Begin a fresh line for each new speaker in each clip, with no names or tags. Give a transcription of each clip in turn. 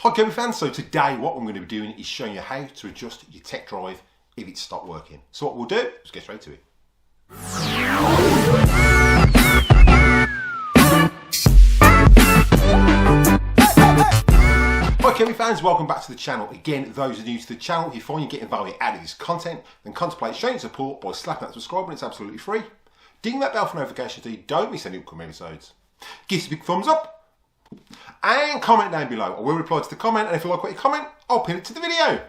Hi Kirby fans, so today what I'm going to be doing is showing you how to adjust your tech drive if it's stopped working. So what we'll do, let's get straight to it. Hi Kirby fans, welcome back to the channel. Again, those are new to the channel, if you find you're getting value out of this content, then contemplate showing support by slapping that subscribe button. It's absolutely free. Ding that bell for notifications so you don't miss any upcoming episodes. Give us a big thumbs up. And comment down below. I will reply to the comment, and if you like what you comment, I'll pin it to the video.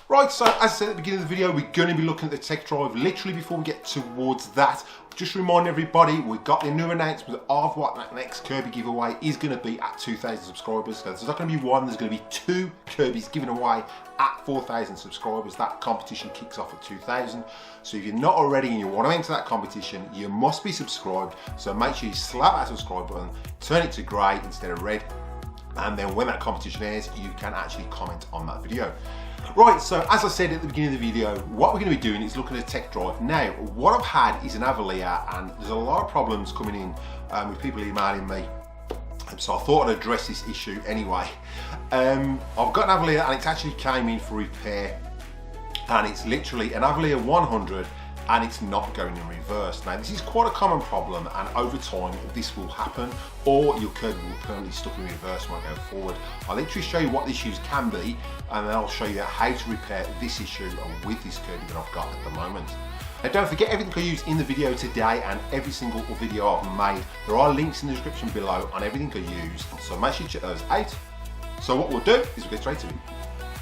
Right, so as I said at the beginning of the video, we're going to be looking at the tech drive. Literally before we get towards that, just remind everybody, we've got the new announcement of what that next Kirby giveaway is going to be at 2,000 subscribers. So there's not going to be one, there's going to be 2 Kirbys given away at 4,000 subscribers. That competition kicks off at 2,000. So if you're not already and you want to enter that competition, you must be subscribed. So make sure you slap that subscribe button, turn it to grey instead of red, and then when that competition airs, you can actually comment on that video. Right, so as I said at the beginning of the video, what we're going to be doing is looking at a tech drive. Now, what I've had is an Avalir, and there's a lot of problems coming in with people emailing me. So I thought I'd address this issue anyway. I've got an Avalir, and it's actually came in for repair, and it's literally an Avalir 100, and it's not going in reverse. Now, this is quite a common problem, and over time this will happen, or your Kirby will permanently stuck in reverse when I go forward. I'll literally show you what the issues can be, and then I'll show you how to repair this issue with this Kirby that I've got at the moment. Now, don't forget everything I use in the video today and every single video I've made. There are links in the description below on everything I use, so make sure you check those out. So what we'll do is we'll get straight to it.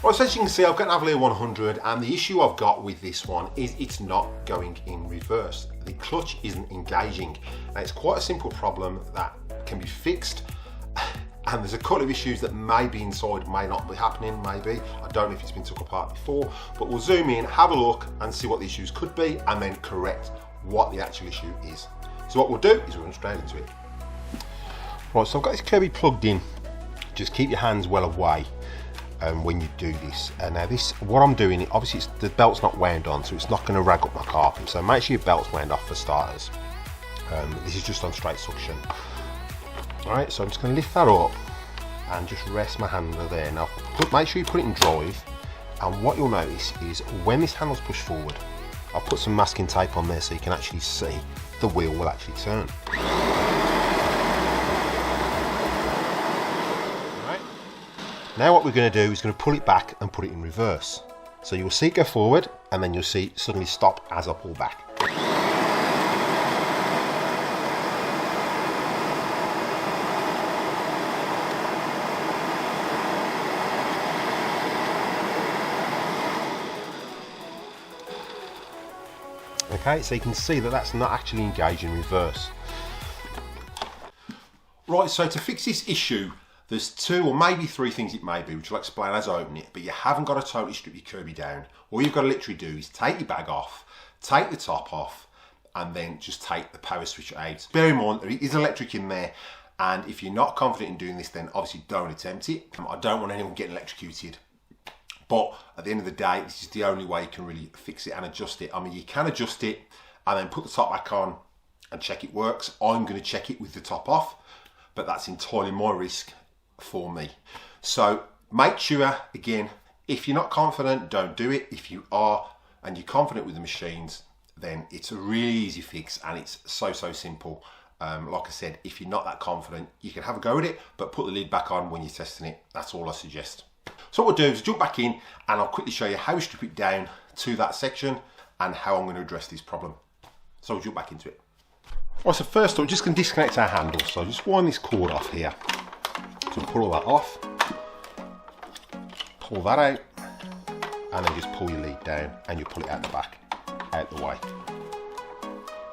Right, so as you can see, I've got an Avalir 100, and the issue I've got with this one is it's not going in reverse. The clutch isn't engaging. Now, it's quite a simple problem that can be fixed, and there's a couple of issues that may be inside, may not be happening, maybe. I don't know if it's been took apart before, but we'll zoom in, have a look, and see what the issues could be, and then correct what the actual issue is. So what we'll do is we'll run straight into it. Right, so I've got this Kirby plugged in. Just keep your hands well away when you do this. Now this, what I'm doing, obviously the belt's not wound on, so it's not going to rag up my carpet, so make sure your belt's wound off for starters. This is just on straight suction. Alright, so I'm just going to lift that up and just rest my hand under there. Now make sure you put it in drive, and what you'll notice is when this handle's pushed forward, I'll put some masking tape on there so you can actually see the wheel will actually turn. Now what we're going to do is going to pull it back and put it in reverse. So you'll see it go forward, and then you'll see it suddenly stop as I pull back. Okay, so you can see that that's not actually engaged in reverse. Right, so to fix this issue, there's 2 or maybe 3 things it may be, which I'll explain as I open it, but you haven't got to totally strip your Kirby down. All you've got to literally do is take your bag off, take the top off, and then just take the power switch out. Bear in mind, there is electric in there, and if you're not confident in doing this, then obviously don't attempt it. I don't want anyone getting electrocuted, but at the end of the day, this is the only way you can really fix it and adjust it. I mean, you can adjust it and then put the top back on and check it works. I'm going to check it with the top off, but that's entirely my risk for me. So make sure, again, if you're not confident, don't do it. If you are and you're confident with the machines, then it's a really easy fix, and it's so simple. Like I said, if you're not that confident, you can have a go at it, but put the lid back on when you're testing it. That's all I suggest. So what we'll do is jump back in, and I'll quickly show you how we strip it down to that section and how I'm going to address this problem. So we'll jump back into it. Right, so first I'm just going to disconnect our handle. So just wind this cord off here. So pull all that off, pull that out, and then just pull your lead down, and you pull it out the back, out the way.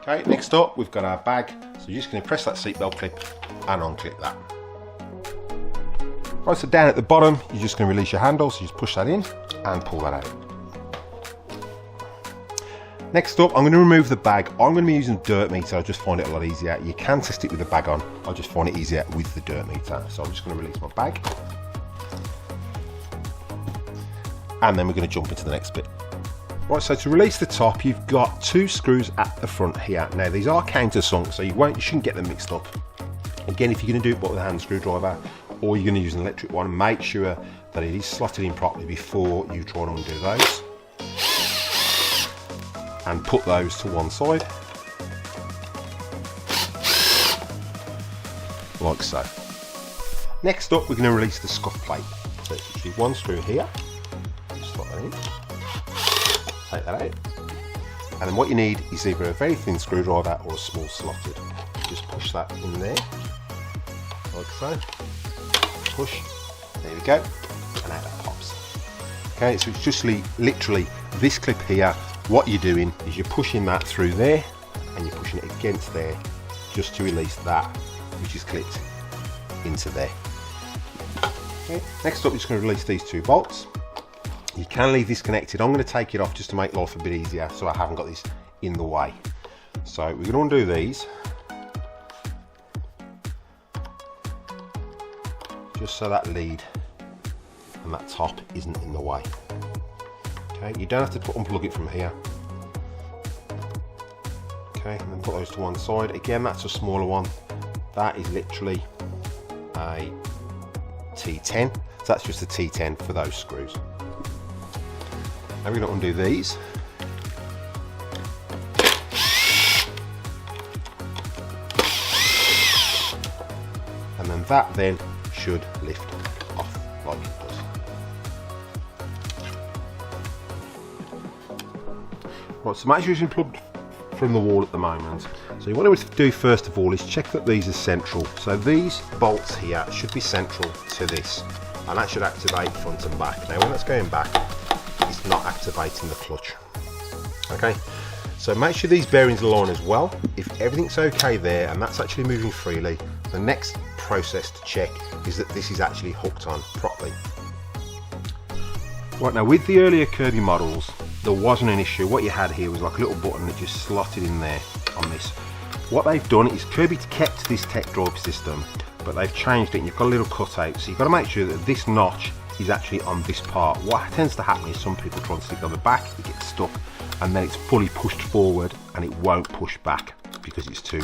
Okay, next up we've got our bag, so you're just going to press that seatbelt clip and unclip that. Right, so down at the bottom you're just going to release your handle, so you just push that in and pull that out. Next up, I'm going to remove the bag. I'm going to be using dirt meter. I just find it a lot easier. You can test it with the bag on. I just find it easier with the dirt meter. So I'm just going to release my bag. And then we're going to jump into the next bit. Right, so to release the top, you've got 2 screws at the front here. Now these are countersunk, so you shouldn't get them mixed up. Again, if you're going to do it with a hand screwdriver, or you're going to use an electric one, make sure that it is slotted in properly before you try and undo those. And put those to one side, like so. Next up, we're going to release the scuff plate. So it's actually one screw here, slot that in, take that out, and then what you need is either a very thin screwdriver or a small slotted. Just push that in there, like so, push, there we go, and out that pops. Okay, so it's just literally this clip here. What you're doing is you're pushing that through there and you're pushing it against there just to release that which is clipped into there. Okay. Next up, you're just going to release these two bolts. You can leave this connected. I'm going to take it off just to make life a bit easier so I haven't got this in the way. So we're going to undo these just so that lead and that top isn't in the way. Okay, you don't have to unplug it from here. Okay, and then put those to one side. Again, that's a smaller one. That is literally a T10. So that's just a T10 for those screws. Now we're going to undo these. And then that then should lift off like it does. Right, so make sure it's unplugged from the wall at the moment. So what I want to do first of all is check that these are central. So these bolts here should be central to this, and that should activate front and back. Now when that's going back, it's not activating the clutch. Okay, so make sure these bearings align as well. If everything's okay there and that's actually moving freely, the next process to check is that this is actually hooked on properly. Right, now with the earlier Kirby models, there wasn't an issue. What you had here was like a little button that just slotted in there on this. What they've done is Kirby kept this tech drive system, but they've changed it and you've got a little cutout. So you've got to make sure that this notch is actually on this part. What tends to happen is some people try and stick it on the back, it gets stuck, and then it's fully pushed forward and it won't push back because it's too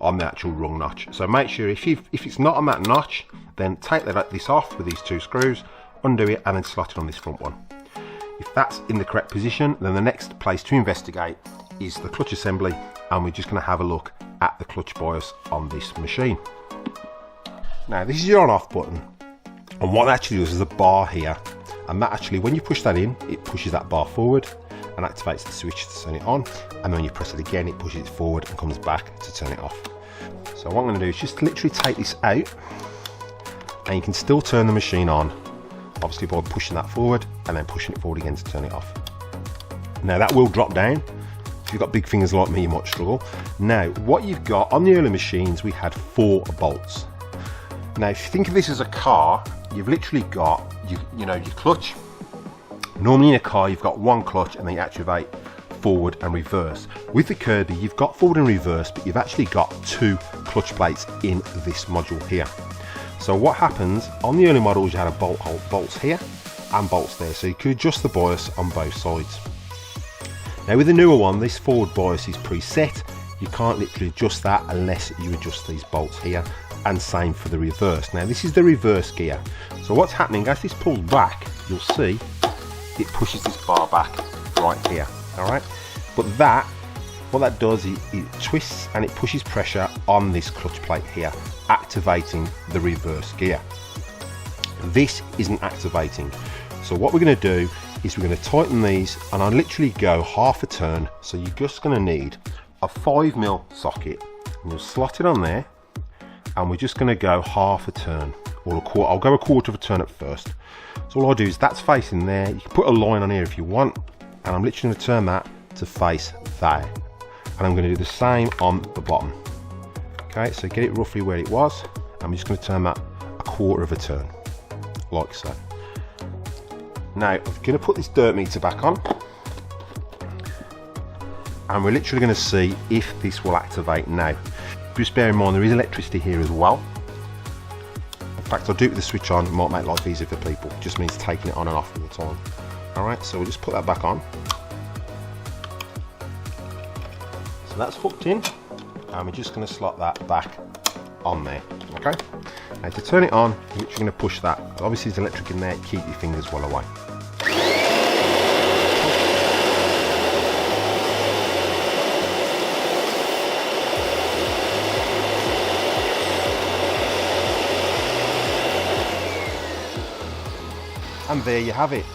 on the actual rung notch. So make sure if it's not on that notch, then take this off with these two screws, undo it, and then slot it on this front one. If that's in the correct position, then the next place to investigate is the clutch assembly, and we're just going to have a look at the clutch bias on this machine. Now this is your on off button, and what it actually does is a bar here, and that actually, when you push that in, it pushes that bar forward and activates the switch to turn it on, and then when you press it again, it pushes it forward and comes back to turn it off. So what I'm going to do is just literally take this out, and you can still turn the machine on, obviously by pushing that forward and then pushing it forward again to turn it off. Now that will drop down. If you've got big fingers like me, you might struggle. Now what you've got on the early machines, we had 4 bolts. Now if you think of this as a car, you've literally got your clutch. Normally in a car you've got one clutch and then you activate forward and reverse. With the Kirby you've got forward and reverse, but you've actually got 2 clutch plates in this module here. So what happens on the early models, you had a bolts here and bolts there, so you could adjust the bias on both sides. Now with the newer one, this forward bias is preset. You can't literally adjust that unless you adjust these bolts here, and same for the reverse. Now this is the reverse gear. So what's happening, as this pulls back, you'll see it pushes this bar back right here. All right, but what that does is it twists and it pushes pressure on this clutch plate here, activating the reverse gear. This isn't activating. So what we're going to do is we're going to tighten these, and I'll literally go half a turn. So you're just going to need a 5mm socket, and you'll slot it on there, and we're just going to go half a turn, or a quarter. I'll go a quarter of a turn at first. So all I do is that's facing there. You can put a line on here if you want, and I'm literally going to turn that to face there, and I'm going to do the same on the bottom. Okay, so get it roughly where it was. I'm just going to turn that a quarter of a turn, like so. Now I'm going to put this dirt meter back on, and we're literally going to see if this will activate now. Just bear in mind there is electricity here as well. In fact, I'll do it with the switch on. It might make life easier for people. It just means taking it on and off all the time. Alright, so we'll just put that back on. So that's hooked in, and we're just going to slot that back on there. Okay, Now to turn it on, you're literally going to push that. Obviously there's electric in there, keep your fingers well away. And there you have it.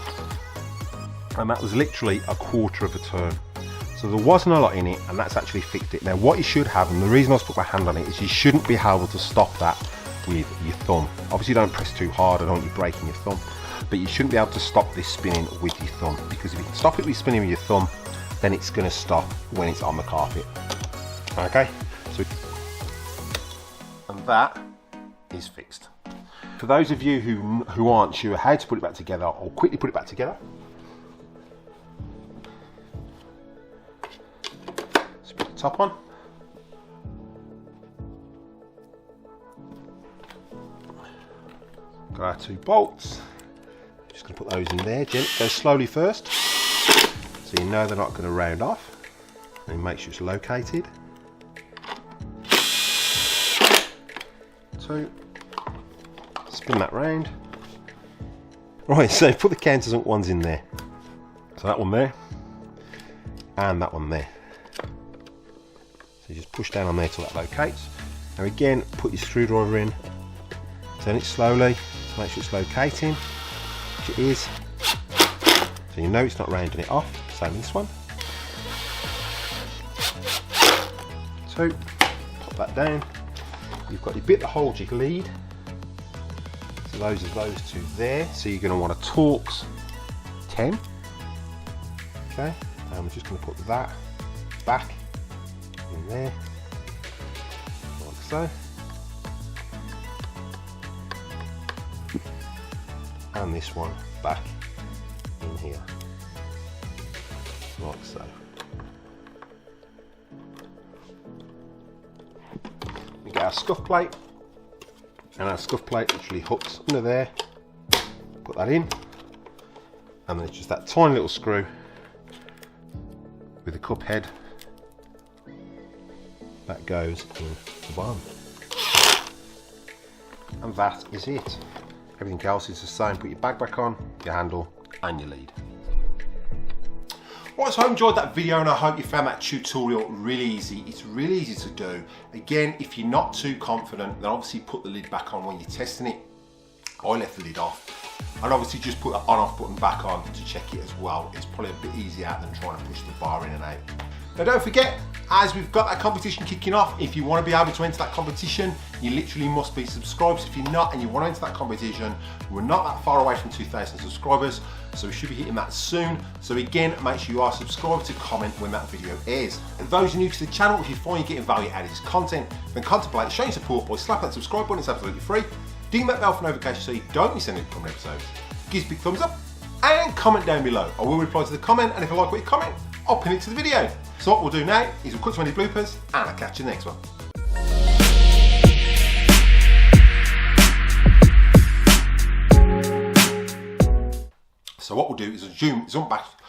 And that was literally a quarter of a turn. So there wasn't a lot in it, and that's actually fixed it. Now what you should have, and the reason I put my hand on it, is you shouldn't be able to stop that with your thumb. Obviously don't press too hard, I don't want you breaking your thumb, but you shouldn't be able to stop this spinning with your thumb, because if you can stop it with spinning with your thumb, then it's going to stop when it's on the carpet. Okay, so and that is fixed. For those of you who aren't sure how to put it back together, I'll quickly put it back together. Let's put the top on. Got our 2 bolts. Just going to put those in there. Go slowly first, so you know they're not going to round off. And make sure it's located. 2. Spin that round. Right, so put the countersunk ones in there. So that one there, and that one there. So you just push down on there till that locates. Now again, put your screwdriver in, turn it slowly to make sure it's locating, which it is. So you know it's not rounding it off. Same this one. 2, pop that down. You've got your bit that holds your lead. So those are those 2 there. So you're going to want a Torx 10. Okay, and we're just going to put that back in there, like so. And this one back in here, like so. We get our scuff plate, and our scuff plate literally hooks under there. Put that in, and then it's just that tiny little screw with the cup head that goes in the bottom. And that is it. Everything else is the same. Put your bag back on, your handle, and your lead. Right, so I enjoyed that video, and I hope you found that tutorial really easy. It's really easy to do. Again, if you're not too confident, then obviously put the lid back on when you're testing it. I left the lid off. And obviously just put that on-off button back on to check it as well. It's probably a bit easier than trying to push the bar in and out. Now don't forget, as we've got that competition kicking off, if you want to be able to enter that competition, you literally must be subscribed. So if you're not and you want to enter that competition, we're not that far away from 2,000 subscribers, so we should be hitting that soon. So again, make sure you are subscribed to comment when that video airs. And those new to the channel, if you find you're getting value out of this content, then contemplate showing support by slapping that subscribe button. It's absolutely free. Ding that bell for notifications so you don't miss any upcoming episodes. Give us a big thumbs up and comment down below. I will reply to the comment, and if I like what you comment, I'll pin it to the video. So what we'll do now is we'll cut to any bloopers, and I'll catch you in the next one. So what we'll do is zoom back